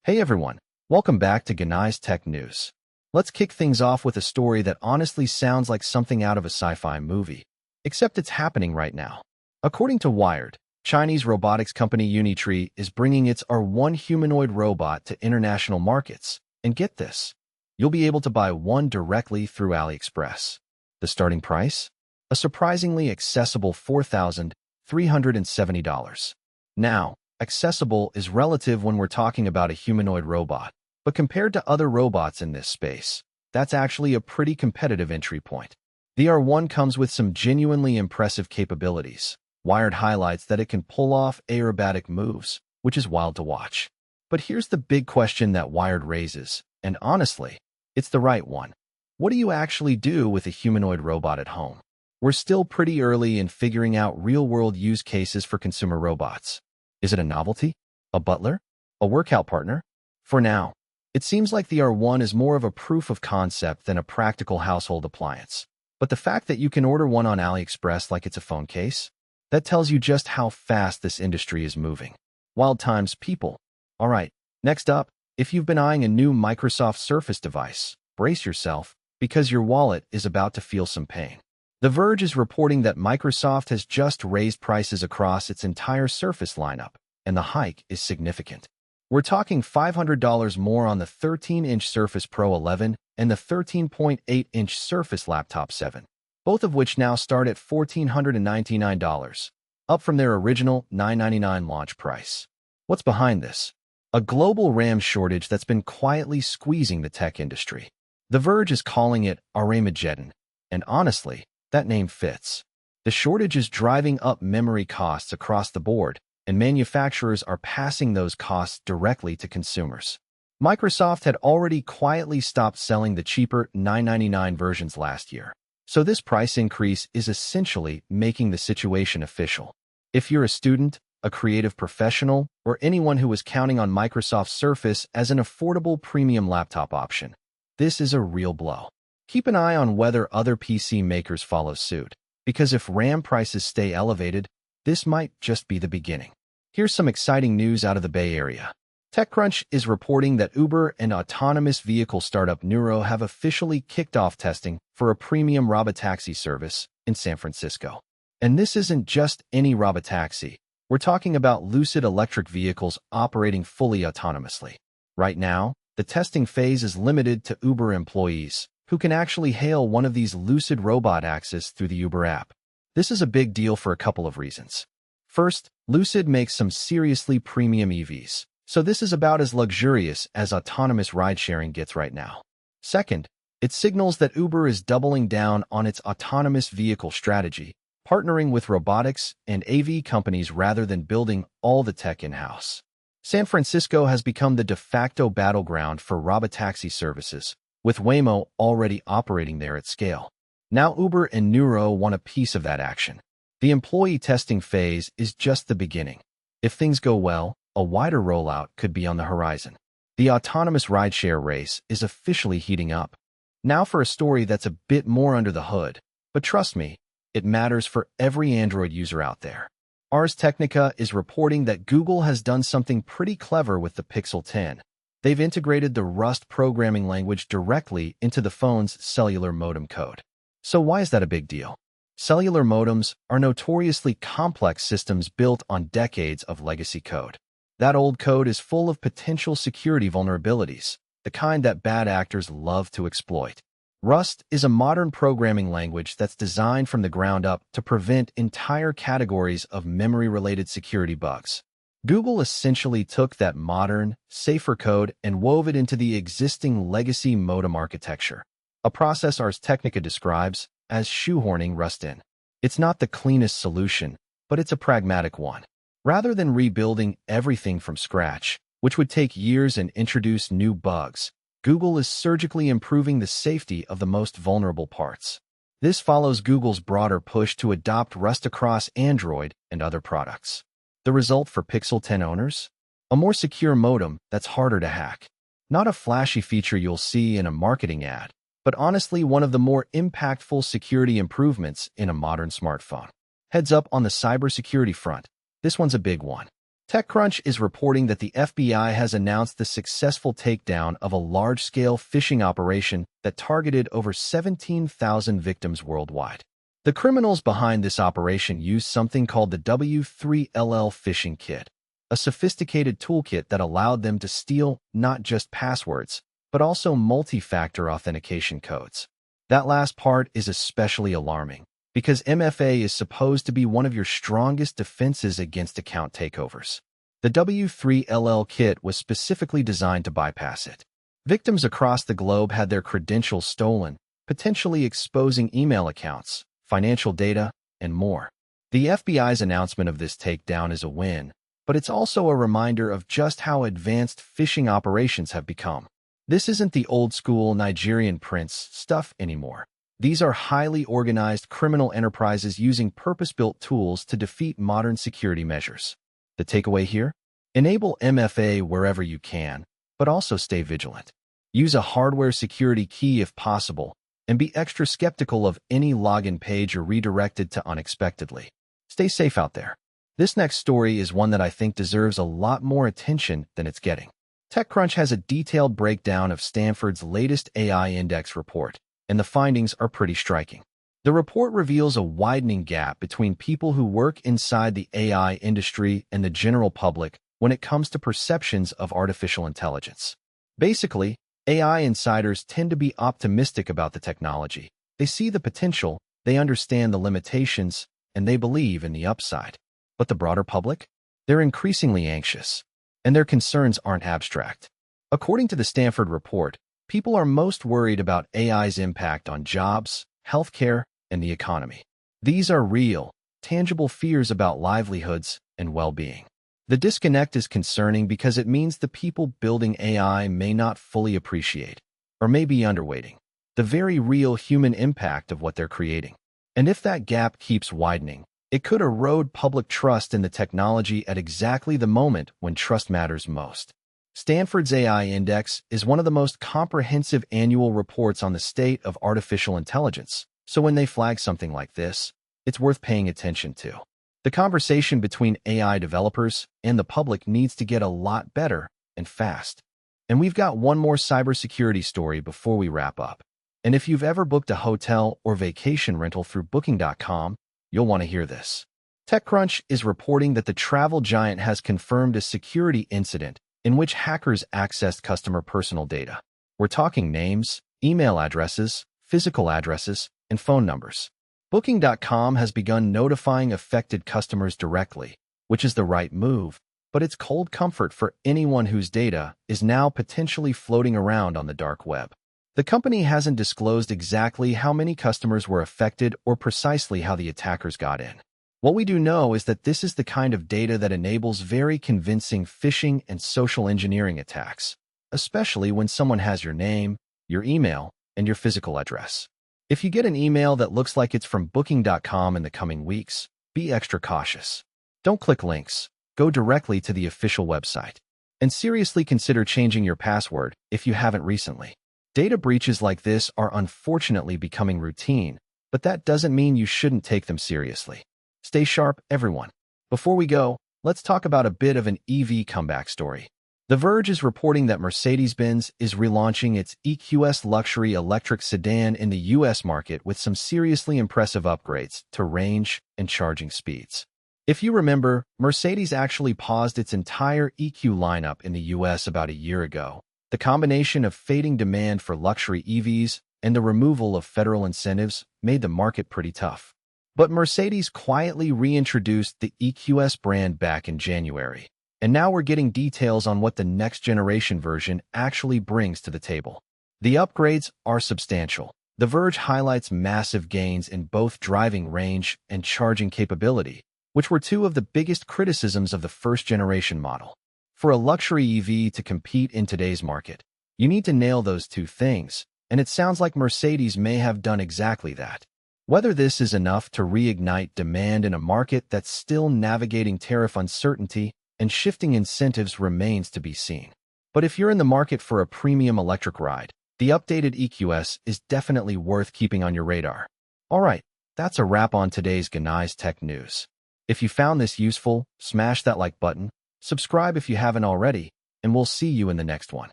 Hey everyone, welcome back to Genai Tech News. Let's kick things off with a story that honestly sounds like something out of a sci-fi movie, except it's happening right now. According to Wired, Chinese robotics company Unitree is bringing its R1 humanoid robot to international markets. And get this, you'll be able to buy one directly through AliExpress. The starting price? A surprisingly accessible $4,370. Now, accessible is relative when we're talking about a humanoid robot, but compared to other robots in this space, that's actually a pretty competitive entry point. The R1 comes with some genuinely impressive capabilities. Wired highlights that it can pull off aerobatic moves, which is wild to watch. But here's the big question that Wired raises, and honestly, it's the right one. What do you actually do with a humanoid robot at home? We're still pretty early in figuring out real-world use cases for consumer robots. Is it a novelty? A butler? A workout partner? For now, it seems like the R1 is more of a proof of concept than a practical household appliance. But the fact that you can order one on AliExpress like it's a phone case, that tells you just how fast this industry is moving. Wild times, people. All right, next up, if you've been eyeing a new Microsoft Surface device, brace yourself, because your wallet is about to feel some pain. The Verge is reporting that Microsoft has just raised prices across its entire Surface lineup, and the hike is significant. We're talking $500 more on the 13-inch Surface Pro 11 and the 13.8-inch Surface Laptop 7, both of which now start at $1,499, up from their original $999 launch price. What's behind this? A global RAM shortage that's been quietly squeezing the tech industry. The Verge is calling it RAMageddon, and honestly, that name fits. The shortage is driving up memory costs across the board, and manufacturers are passing those costs directly to consumers. Microsoft had already quietly stopped selling the cheaper $999 versions last year, so this price increase is essentially making the situation official. If you're a student, a creative professional, or anyone who was counting on Microsoft Surface as an affordable premium laptop option, this is a real blow. Keep an eye on whether other PC makers follow suit, because if RAM prices stay elevated, this might just be the beginning. Here's some exciting news out of the Bay Area. TechCrunch is reporting that Uber and autonomous vehicle startup Nuro have officially kicked off testing for a premium Robotaxi service in San Francisco. And this isn't just any Robotaxi. We're talking about Lucid electric vehicles operating fully autonomously. Right now, the testing phase is limited to Uber employees, who can actually hail one of these Lucid Robotaxis through the Uber app. This is a big deal for a couple of reasons. First, Lucid makes some seriously premium EVs, so this is about as luxurious as autonomous ride-sharing gets right now. Second, it signals that Uber is doubling down on its autonomous vehicle strategy, partnering with robotics and AV companies rather than building all the tech in-house. San Francisco has become the de facto battleground for Robotaxi services, with Waymo already operating there at scale. Now Uber and Nuro want a piece of that action. The employee testing phase is just the beginning. If things go well, a wider rollout could be on the horizon. The autonomous rideshare race is officially heating up. Now for a story that's a bit more under the hood, but trust me, it matters for every Android user out there. Ars Technica is reporting that Google has done something pretty clever with the Pixel 10. They've integrated the Rust programming language directly into the phone's cellular modem code. So why is that a big deal? Cellular modems are notoriously complex systems built on decades of legacy code. That old code is full of potential security vulnerabilities, the kind that bad actors love to exploit. Rust is a modern programming language that's designed from the ground up to prevent entire categories of memory-related security bugs. Google essentially took that modern, safer code and wove it into the existing legacy modem architecture, a process Ars Technica describes as shoehorning Rust in. It's not the cleanest solution, but it's a pragmatic one. Rather than rebuilding everything from scratch, which would take years and introduce new bugs, Google is surgically improving the safety of the most vulnerable parts. This follows Google's broader push to adopt Rust across Android and other products. The result for Pixel 10 owners? A more secure modem that's harder to hack. Not a flashy feature you'll see in a marketing ad, but honestly one of the more impactful security improvements in a modern smartphone. Heads up on the cybersecurity front. This one's a big one. TechCrunch is reporting that the FBI has announced the successful takedown of a large-scale phishing operation that targeted over 17,000 victims worldwide. The criminals behind this operation used something called the W3LL phishing kit, a sophisticated toolkit that allowed them to steal not just passwords, but also multi-factor authentication codes. That last part is especially alarming, because MFA is supposed to be one of your strongest defenses against account takeovers. The W3LL kit was specifically designed to bypass it. Victims across the globe had their credentials stolen, potentially exposing email accounts, financial data, and more. The FBI's announcement of this takedown is a win, but it's also a reminder of just how advanced phishing operations have become. This isn't the old-school Nigerian prince stuff anymore. These are highly organized criminal enterprises using purpose-built tools to defeat modern security measures. The takeaway here? Enable MFA wherever you can, but also stay vigilant. Use a hardware security key if possible, and be extra skeptical of any login page you're redirected to unexpectedly. Stay safe out there. This next story is one that I think deserves a lot more attention than it's getting. TechCrunch has a detailed breakdown of Stanford's latest AI index report, and the findings are pretty striking. The report reveals a widening gap between people who work inside the AI industry and the general public when it comes to perceptions of artificial intelligence. Basically, AI insiders tend to be optimistic about the technology. They see the potential, they understand the limitations, and they believe in the upside. But the broader public? They're increasingly anxious, and their concerns aren't abstract. According to the Stanford report, people are most worried about AI's impact on jobs, healthcare, and the economy. These are real, tangible fears about livelihoods and well-being. The disconnect is concerning because it means the people building AI may not fully appreciate, or may be underweighting, the very real human impact of what they're creating. And if that gap keeps widening, it could erode public trust in the technology at exactly the moment when trust matters most. Stanford's AI Index is one of the most comprehensive annual reports on the state of artificial intelligence, so when they flag something like this, it's worth paying attention to. The conversation between AI developers and the public needs to get a lot better and fast. And we've got one more cybersecurity story before we wrap up. And if you've ever booked a hotel or vacation rental through Booking.com, you'll want to hear this. TechCrunch is reporting that the travel giant has confirmed a security incident in which hackers accessed customer personal data. We're talking names, email addresses, physical addresses, and phone numbers. Booking.com has begun notifying affected customers directly, which is the right move, but it's cold comfort for anyone whose data is now potentially floating around on the dark web. The company hasn't disclosed exactly how many customers were affected or precisely how the attackers got in. What we do know is that this is the kind of data that enables very convincing phishing and social engineering attacks, especially when someone has your name, your email, and your physical address. If you get an email that looks like it's from Booking.com in the coming weeks, be extra cautious. Don't click links. Go directly to the official website. And seriously consider changing your password if you haven't recently. Data breaches like this are unfortunately becoming routine, but that doesn't mean you shouldn't take them seriously. Stay sharp, everyone. Before we go, let's talk about a bit of an EV comeback story. The Verge is reporting that Mercedes-Benz is relaunching its EQS luxury electric sedan in the US market with some seriously impressive upgrades to range and charging speeds. If you remember, Mercedes actually paused its entire EQ lineup in the US about a year ago. The combination of fading demand for luxury EVs and the removal of federal incentives made the market pretty tough. But Mercedes quietly reintroduced the EQS brand back in January, and now we're getting details on what the next generation version actually brings to the table. The upgrades are substantial. The Verge highlights massive gains in both driving range and charging capability, which were two of the biggest criticisms of the first-generation model. For a luxury EV to compete in today's market, you need to nail those two things, and it sounds like Mercedes may have done exactly that. Whether this is enough to reignite demand in a market that's still navigating tariff uncertainty and shifting incentives remains to be seen. But if you're in the market for a premium electric ride, the updated EQS is definitely worth keeping on your radar. All right, that's a wrap on today's Genai Tech news. If you found this useful, smash that like button, Subscribe if you haven't already, and we'll see you in the next one.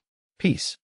Peace.